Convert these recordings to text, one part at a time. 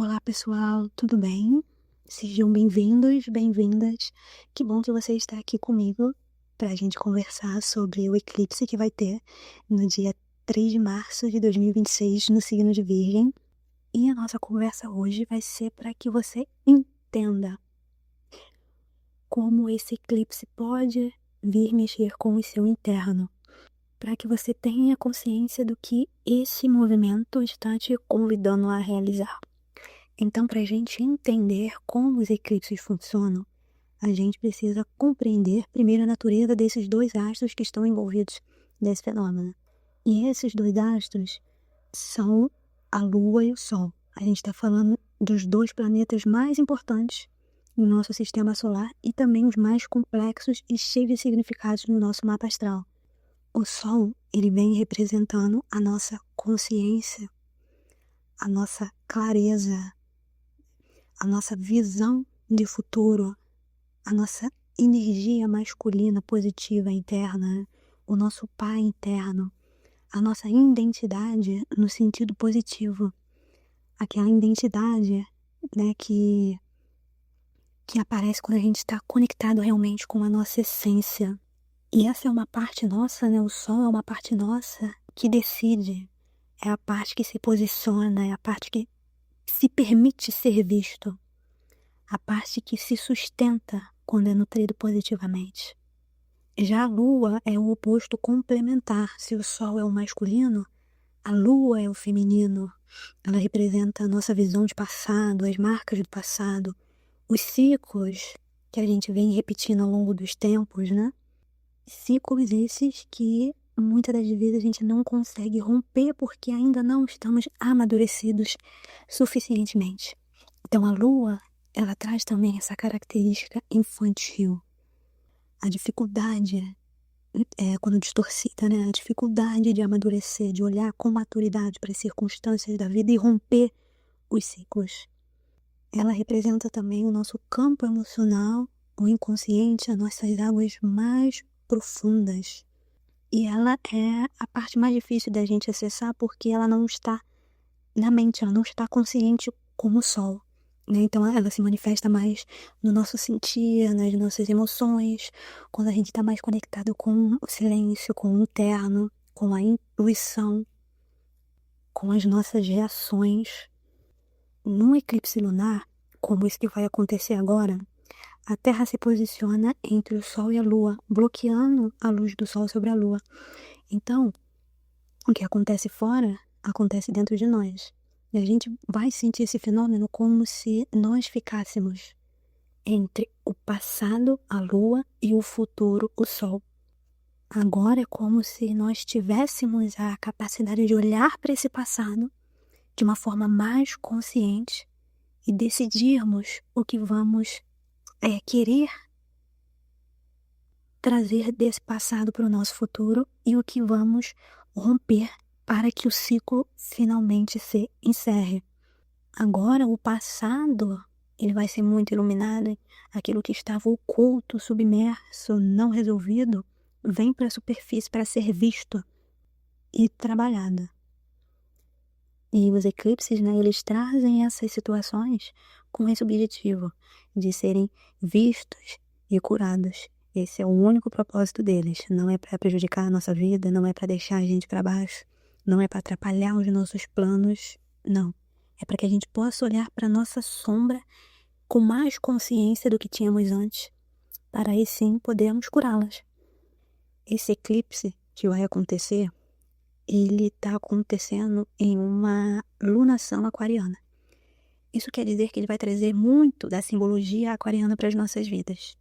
Olá pessoal, tudo bem? Sejam bem-vindos, bem-vindas. Que bom que você está aqui comigo para a gente conversar sobre o eclipse que vai ter no dia 3 de março de 2026 no signo de Virgem. E a nossa conversa hoje vai ser para que você entenda como esse eclipse pode vir mexer com o seu interno, para que você tenha consciência do que esse movimento está te convidando a realizar. Então, para a gente entender como os eclipses funcionam, a gente precisa compreender primeiro a natureza desses dois astros que estão envolvidos nesse fenômeno. E esses dois astros são a Lua e o Sol. A gente está falando dos dois planetas mais importantes no nosso sistema solar e também os mais complexos e cheios de significados no nosso mapa astral. O Sol, ele vem representando a nossa consciência, a nossa clareza, a nossa visão de futuro, a nossa energia masculina positiva interna, o nosso pai interno, a nossa identidade no sentido positivo, aquela identidade, né, que aparece quando a gente está conectado realmente com a nossa essência. E essa é uma parte nossa, né? O Sol é uma parte nossa que decide, é a parte que se posiciona, é a parte que se permite ser visto. A parte que se sustenta quando é nutrido positivamente. Já a Lua é o oposto complementar. Se o Sol é o masculino, a Lua é o feminino. Ela representa a nossa visão de passado, as marcas do passado, os ciclos que a gente vem repetindo ao longo dos tempos, né? Ciclos esses que muitas das vezes a gente não consegue romper porque ainda não estamos amadurecidos suficientemente. Então a Lua, ela traz também essa característica infantil. A dificuldade, quando distorcida, né? A dificuldade de amadurecer, de olhar com maturidade para as circunstâncias da vida e romper os ciclos. Ela representa também o nosso campo emocional, o inconsciente, as nossas águas mais profundas. E ela é a parte mais difícil da gente acessar porque ela não está na mente, ela não está consciente como o Sol. Né? Então ela se manifesta mais no nosso sentir, nas nossas emoções, quando a gente está mais conectado com o silêncio, com o interno, com a intuição, com as nossas reações. Num eclipse lunar, como esse que vai acontecer agora, a Terra se posiciona entre o Sol e a Lua, bloqueando a luz do Sol sobre a Lua. Então, o que acontece fora, acontece dentro de nós. E a gente vai sentir esse fenômeno como se nós ficássemos entre o passado, a Lua, e o futuro, o Sol. Agora é como se nós tivéssemos a capacidade de olhar para esse passado de uma forma mais consciente e decidirmos o que vamos querer trazer desse passado para o nosso futuro e o que vamos romper para que o ciclo finalmente se encerre. Agora, o passado, ele vai ser muito iluminado. Aquilo que estava oculto, submerso, não resolvido, vem para a superfície para ser visto e trabalhado. E os eclipses, né, eles trazem essas situações com esse objetivo de serem vistos e curados. Esse é o único propósito deles. Não é para prejudicar a nossa vida, não é para deixar a gente para baixo, não é para atrapalhar os nossos planos, não. É para que a gente possa olhar para a nossa sombra com mais consciência do que tínhamos antes, para aí sim podermos curá-las. Esse eclipse que vai acontecer, ele está acontecendo em uma lunação aquariana. Isso quer dizer que ele vai trazer muito da simbologia aquariana para as nossas vidas.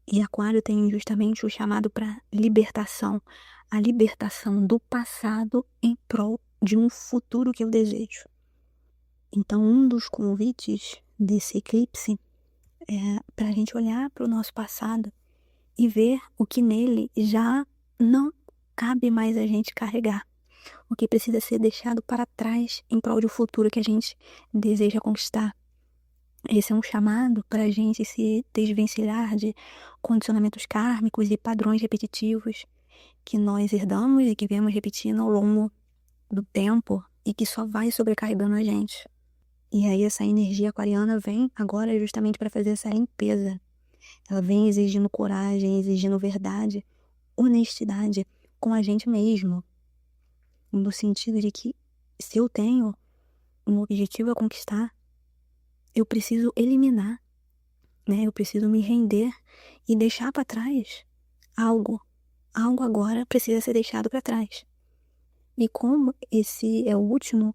E Aquário tem justamente o chamado para libertação, a libertação do passado em prol de um futuro que eu desejo. Então, um dos convites desse eclipse é para a gente olhar para o nosso passado e ver o que nele já não cabe mais a gente carregar. O que precisa ser deixado para trás em prol de um futuro que a gente deseja conquistar. Esse é um chamado para a gente se desvencilhar de condicionamentos kármicos e padrões repetitivos que nós herdamos e que viemos repetindo ao longo do tempo e que só vai sobrecarregando a gente. E aí essa energia aquariana vem agora justamente para fazer essa limpeza. Ela vem exigindo coragem, exigindo verdade, honestidade com a gente mesmo. No sentido de que se eu tenho um objetivo a conquistar, eu preciso eliminar, né? Eu preciso me render e deixar para trás algo. Algo agora precisa ser deixado para trás. E como esse é o último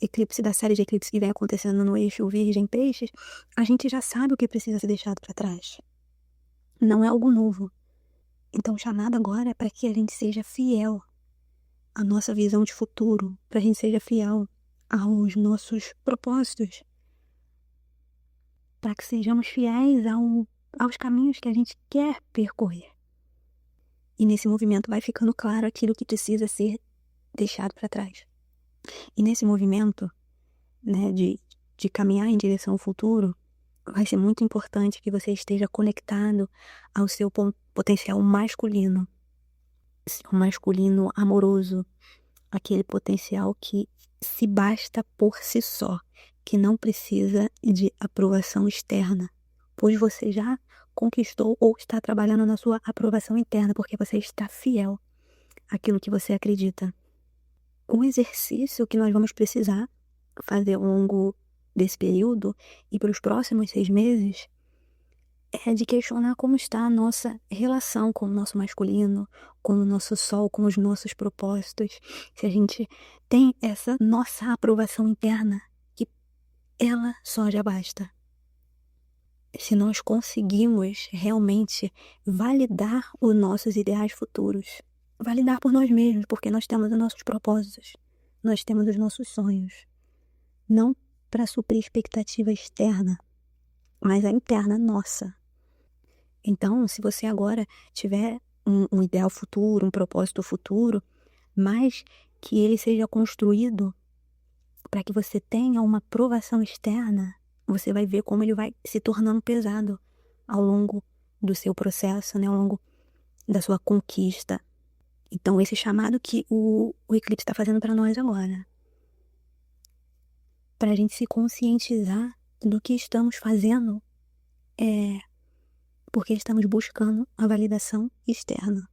eclipse da série de eclipses que vem acontecendo no eixo Virgem-Peixes, a gente já sabe o que precisa ser deixado para trás. Não é algo novo. Então o chamado agora é para que a gente seja fiel à nossa visão de futuro, para a gente seja fiel aos nossos propósitos, para que sejamos fiéis aos caminhos que a gente quer percorrer. E nesse movimento vai ficando claro aquilo que precisa ser deixado para trás. E nesse movimento, né, de caminhar em direção ao futuro, vai ser muito importante que você esteja conectado ao seu potencial masculino. O masculino amoroso, aquele potencial que se basta por si só, que não precisa de aprovação externa, pois você já conquistou ou está trabalhando na sua aprovação interna, porque você está fiel àquilo que você acredita. Um exercício que nós vamos precisar fazer ao longo desse período e para os próximos 6 meses é de questionar como está a nossa relação com o nosso masculino, com o nosso sol, com os nossos propósitos. Se a gente tem essa nossa aprovação interna, que ela só já basta. Se nós conseguimos realmente validar os nossos ideais futuros, validar por nós mesmos, porque nós temos os nossos propósitos, nós temos os nossos sonhos, não para suprir expectativa externa, mas a interna nossa. Então, se você agora tiver um ideal futuro, um propósito futuro, mas que ele seja construído para que você tenha uma aprovação externa, você vai ver como ele vai se tornando pesado ao longo do seu processo, né? Ao longo da sua conquista. Então, esse chamado que o eclipse está fazendo para nós agora, para a gente se conscientizar do que estamos fazendo, porque estamos buscando a validação externa.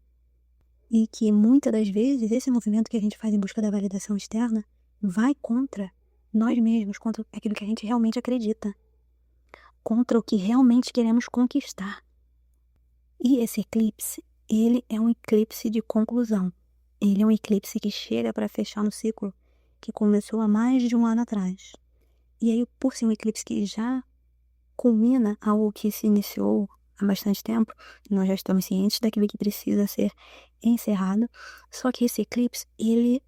E que muitas das vezes esse movimento que a gente faz em busca da validação externa vai contra nós mesmos, contra aquilo que a gente realmente acredita, contra o que realmente queremos conquistar. E esse eclipse, ele é um eclipse de conclusão. Ele é um eclipse que chega para fechar um ciclo que começou há mais de um ano atrás. E aí, por ser um eclipse que já culmina algo que se iniciou há bastante tempo, nós já estamos cientes daquilo que precisa ser encerrado. Só que esse eclipse, ele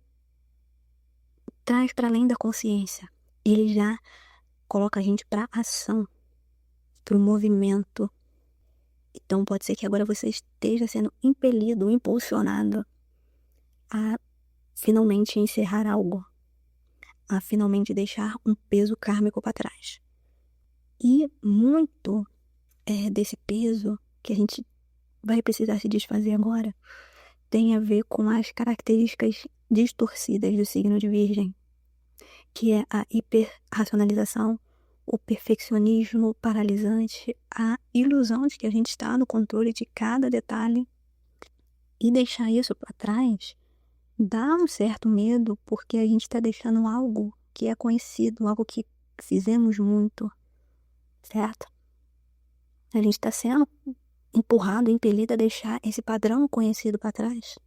traz para além da consciência. Ele já coloca a gente para ação, para o movimento. Então pode ser que agora você esteja sendo impelido, impulsionado a finalmente encerrar algo, a finalmente deixar um peso kármico para trás. E muito desse peso que a gente vai precisar se desfazer agora tem a ver com as características distorcidas do signo de Virgem, que é a hiperracionalização, o perfeccionismo paralisante, a ilusão de que a gente está no controle de cada detalhe. E deixar isso para trás dá um certo medo, porque a gente está deixando algo que é conhecido, algo que fizemos muito, certo? A gente está sendo empurrado, impelido a deixar esse padrão conhecido para trás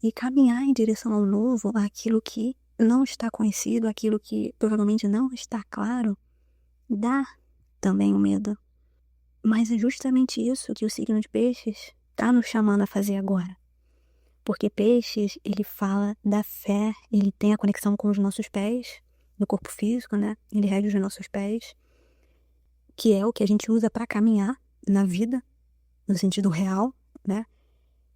e caminhar em direção ao novo, àquilo que não está conhecido, aquilo que provavelmente não está claro, dá também um medo. Mas é justamente isso que o signo de Peixes está nos chamando a fazer agora. Porque Peixes, ele fala da fé, ele tem a conexão com os nossos pés, no corpo físico, né? Ele rege os nossos pés, que é o que a gente usa para caminhar na vida, no sentido real, né?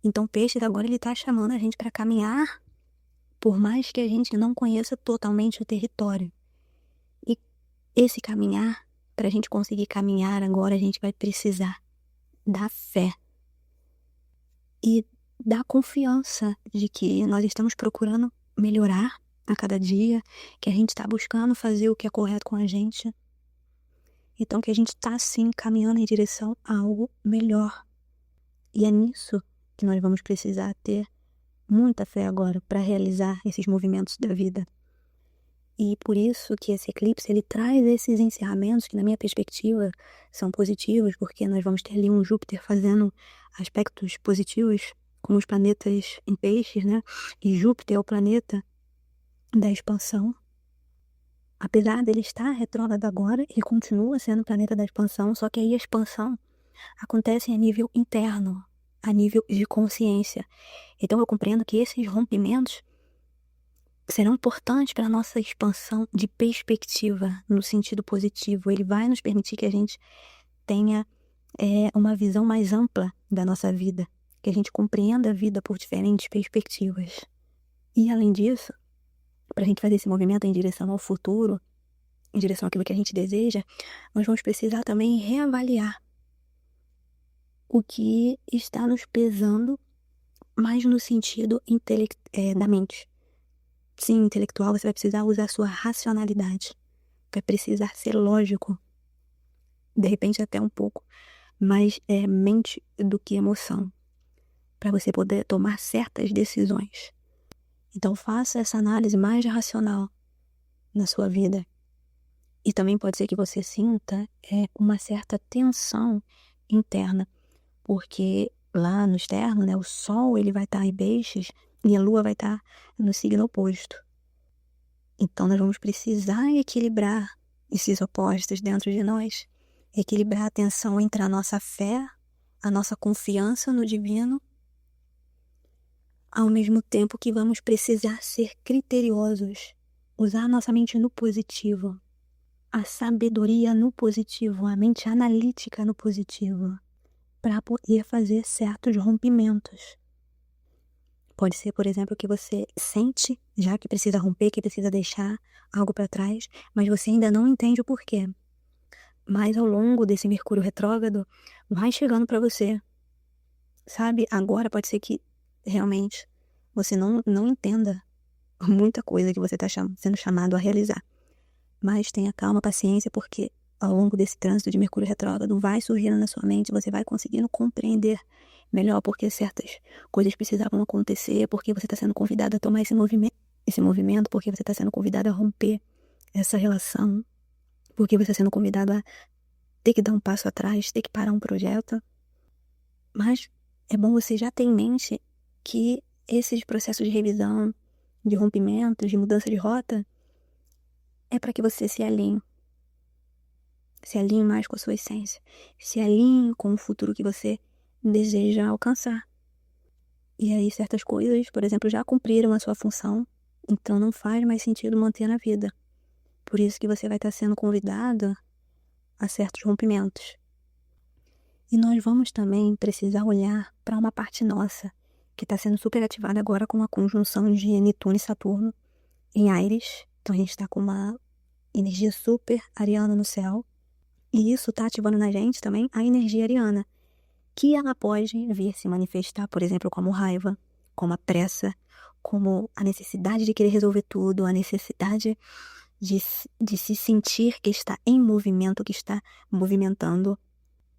Então Peixes agora ele tá chamando a gente para caminhar, por mais que a gente não conheça totalmente o território. E esse caminhar, para a gente conseguir caminhar agora, a gente vai precisar da fé e da confiança de que nós estamos procurando melhorar a cada dia, que a gente está buscando fazer o que é correto com a gente. Então que a gente está sim caminhando em direção a algo melhor. E é nisso que nós vamos precisar ter muita fé agora para realizar esses movimentos da vida. E por isso que esse eclipse, ele traz esses encerramentos que, na minha perspectiva, são positivos, porque nós vamos ter ali um Júpiter fazendo aspectos positivos com os planetas em peixes, né? E Júpiter é o planeta da expansão. Apesar dele estar retrógrado agora, ele continua sendo o planeta da expansão, só que aí a expansão acontece a nível interno, a nível de consciência. Então eu compreendo que esses rompimentos serão importantes para a nossa expansão de perspectiva, no sentido positivo. Ele vai nos permitir que a gente tenha uma visão mais ampla da nossa vida, que a gente compreenda a vida por diferentes perspectivas. E além disso, para a gente fazer esse movimento em direção ao futuro, em direção àquilo que a gente deseja, nós vamos precisar também reavaliar o que está nos pesando mais no sentido da mente. Sim, intelectual, você vai precisar usar a sua racionalidade. Vai precisar ser lógico. De repente até um pouco mais mente do que emoção. Para você poder tomar certas decisões. Então faça essa análise mais racional na sua vida. E também pode ser que você sinta uma certa tensão interna. Porque lá no externo, né, o Sol ele vai estar em Peixes e a Lua vai estar no signo oposto. Então nós vamos precisar equilibrar esses opostos dentro de nós. Equilibrar a tensão entre a nossa fé, a nossa confiança no divino, ao mesmo tempo que vamos precisar ser criteriosos, usar a nossa mente no positivo, a sabedoria no positivo, a mente analítica no positivo, para poder fazer certos rompimentos. Pode ser, por exemplo, que você sente já que precisa romper, que precisa deixar algo para trás, mas você ainda não entende o porquê. Mas ao longo desse Mercúrio retrógrado, vai chegando para você. Sabe? Agora pode ser que realmente você não entenda muita coisa que você está sendo chamado a realizar. Mas tenha calma, paciência, porque ao longo desse trânsito de Mercúrio retrógrado vai surgindo na sua mente, você vai conseguindo compreender melhor porque certas coisas precisavam acontecer, porque você está sendo convidado a tomar esse movimento, porque você está sendo convidado a romper essa relação, porque você está sendo convidado a ter que dar um passo atrás, ter que parar um projeto. Mas é bom você já ter em mente que esses processos de revisão, de rompimento, de mudança de rota, é para que você se alinhe mais com a sua essência, se alinhe com o futuro que você deseja alcançar. E aí certas coisas, por exemplo, já cumpriram a sua função, então não faz mais sentido manter na vida. Por isso que você vai estar sendo convidado a certos rompimentos. E nós vamos também precisar olhar para uma parte nossa, que está sendo super ativada agora com a conjunção de Netuno e Saturno em Áries. Então a gente está com uma energia super ariana no céu. E isso está ativando na gente também a energia ariana, que ela pode vir se manifestar, por exemplo, como raiva, como a pressa, como a necessidade de querer resolver tudo, a necessidade de se sentir que está em movimento, que está movimentando.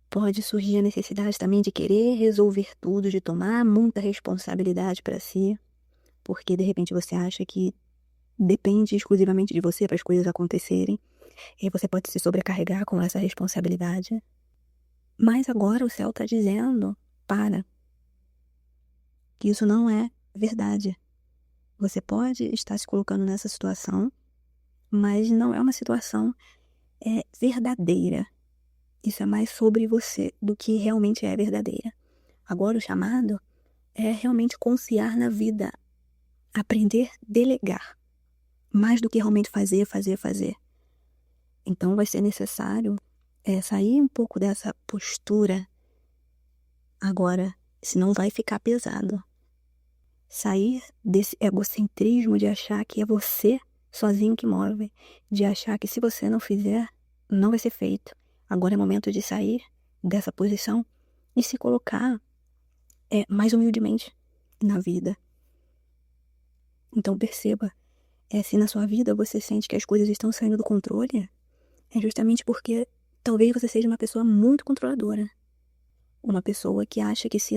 Pode surgir a necessidade também de querer resolver tudo, de tomar muita responsabilidade para si, porque de repente você acha que depende exclusivamente de você para as coisas acontecerem, e você pode se sobrecarregar com essa responsabilidade. Mas agora o céu está dizendo, que isso não é verdade. Você pode estar se colocando nessa situação, mas não é uma situação verdadeira. Isso é mais sobre você do que realmente é verdadeira. Agora o chamado é realmente confiar na vida. Aprender a delegar. Mais do que realmente fazer. Então vai ser necessário sair um pouco dessa postura agora, senão vai ficar pesado. Sair desse egocentrismo de achar que é você sozinho que move, de achar que se você não fizer, não vai ser feito. Agora é momento de sair dessa posição e se colocar mais humildemente na vida. Então perceba Se na sua vida você sente que as coisas estão saindo do controle, é justamente porque talvez você seja uma pessoa muito controladora. Uma pessoa que acha que se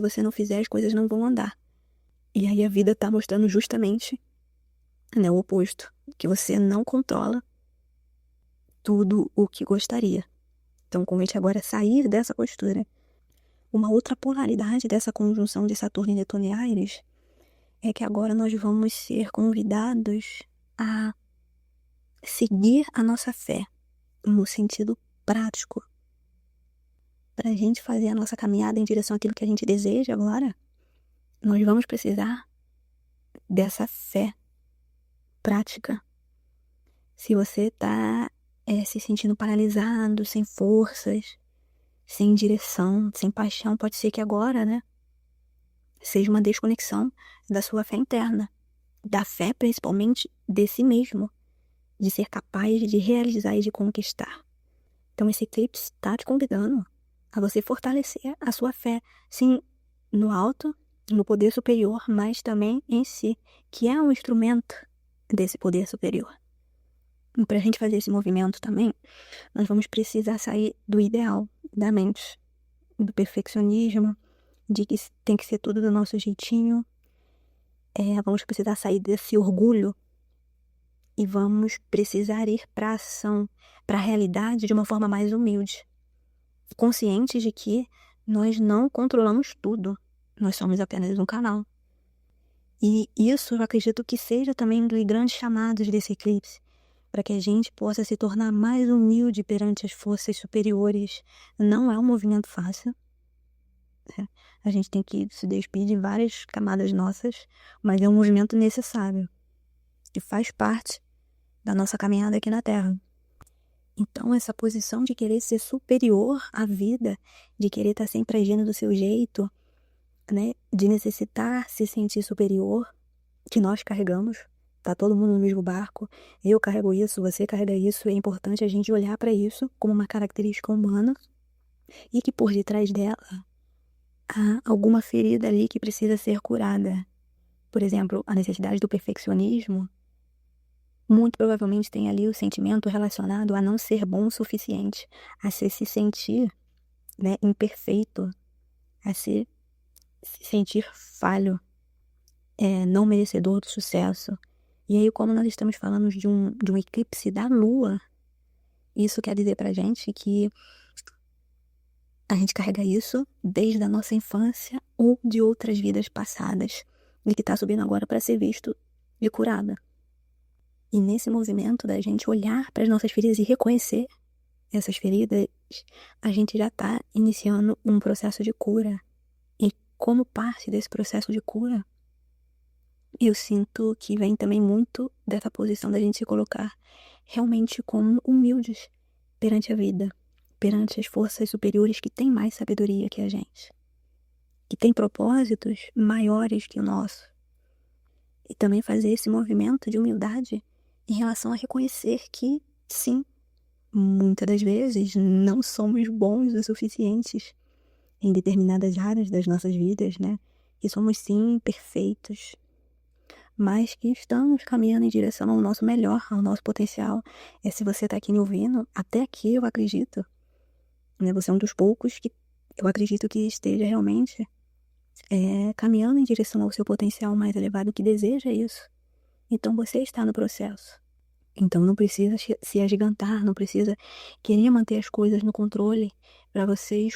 você não fizer, as coisas não vão andar. E aí a vida tá mostrando justamente, né, o oposto. Que você não controla tudo o que gostaria. Então, o convite agora é sair dessa postura. Uma outra polaridade dessa conjunção de Saturno e Netuno e Áries é que agora nós vamos ser convidados a seguir a nossa fé no sentido prático. Para a gente fazer a nossa caminhada em direção àquilo que a gente deseja agora, nós vamos precisar dessa fé prática. Se você está se sentindo paralisado, sem forças, sem direção, sem paixão, pode ser que agora, né, seja uma desconexão da sua fé interna, da fé principalmente de si mesmo, de ser capaz de realizar e de conquistar. Então esse eclipse está te convidando a você fortalecer a sua fé, sim, no alto, no poder superior, mas também em si, que é um instrumento desse poder superior. E para a gente fazer esse movimento também, nós vamos precisar sair do ideal da mente, do perfeccionismo, de que tem que ser tudo do nosso jeitinho. Vamos precisar sair desse orgulho e vamos precisar ir para a ação, para a realidade de uma forma mais humilde, conscientes de que nós não controlamos tudo, nós somos apenas um canal. E isso eu acredito que seja também um dos grandes chamados desse eclipse, para que a gente possa se tornar mais humilde perante as forças superiores. Não é um movimento fácil. A gente tem que se despir de várias camadas nossas, mas é um movimento necessário, que faz parte da nossa caminhada aqui na Terra. Então, essa posição de querer ser superior à vida, de querer estar sempre agindo do seu jeito, né, de necessitar se sentir superior, que nós carregamos, tá todo mundo no mesmo barco, eu carrego isso, você carrega isso, é importante a gente olhar para isso como uma característica humana e que por detrás dela há alguma ferida ali que precisa ser curada. Por exemplo, a necessidade do perfeccionismo, muito provavelmente tem ali o sentimento relacionado a não ser bom o suficiente, a se sentir, né, imperfeito, a se sentir falho, não merecedor do sucesso. E aí, como nós estamos falando de um eclipse da Lua, isso quer dizer pra gente que a gente carrega isso desde a nossa infância ou de outras vidas passadas, e que tá subindo agora para ser visto e curada. E nesse movimento da gente olhar para as nossas feridas e reconhecer essas feridas, a gente já tá iniciando um processo de cura. E como parte desse processo de cura, eu sinto que vem também muito dessa posição da gente se colocar realmente como humildes perante a vida, perante as forças superiores que têm mais sabedoria que a gente, que têm propósitos maiores que o nosso. E também fazer esse movimento de humildade em relação a reconhecer que, sim, muitas das vezes não somos bons o suficientes em determinadas áreas das nossas vidas, né? Que somos, sim, perfeitos, mas que estamos caminhando em direção ao nosso melhor, ao nosso potencial. Se você está aqui me ouvindo, até aqui eu acredito, né? Você é um dos poucos que eu acredito que esteja realmente caminhando em direção ao seu potencial mais elevado, que deseja isso. Então você está no processo. Então não precisa se agigantar, não precisa querer manter as coisas no controle para você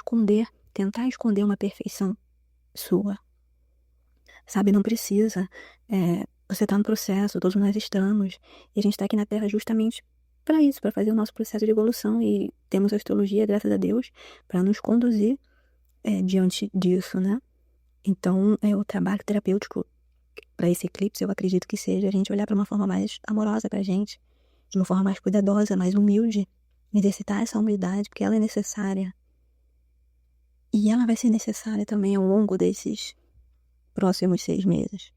tentar esconder uma perfeição sua. Sabe, não precisa. Você está no processo, todos nós estamos. E a gente está aqui na Terra justamente para isso, para fazer o nosso processo de evolução. E temos a astrologia, graças a Deus, para nos conduzir diante disso, né? Então, o trabalho terapêutico para esse eclipse, eu acredito que seja a gente olhar para uma forma mais amorosa pra gente, de uma forma mais cuidadosa, mais humilde, exercitar essa humildade, porque ela é necessária. E ela vai ser necessária também ao longo desses próximos 6 meses.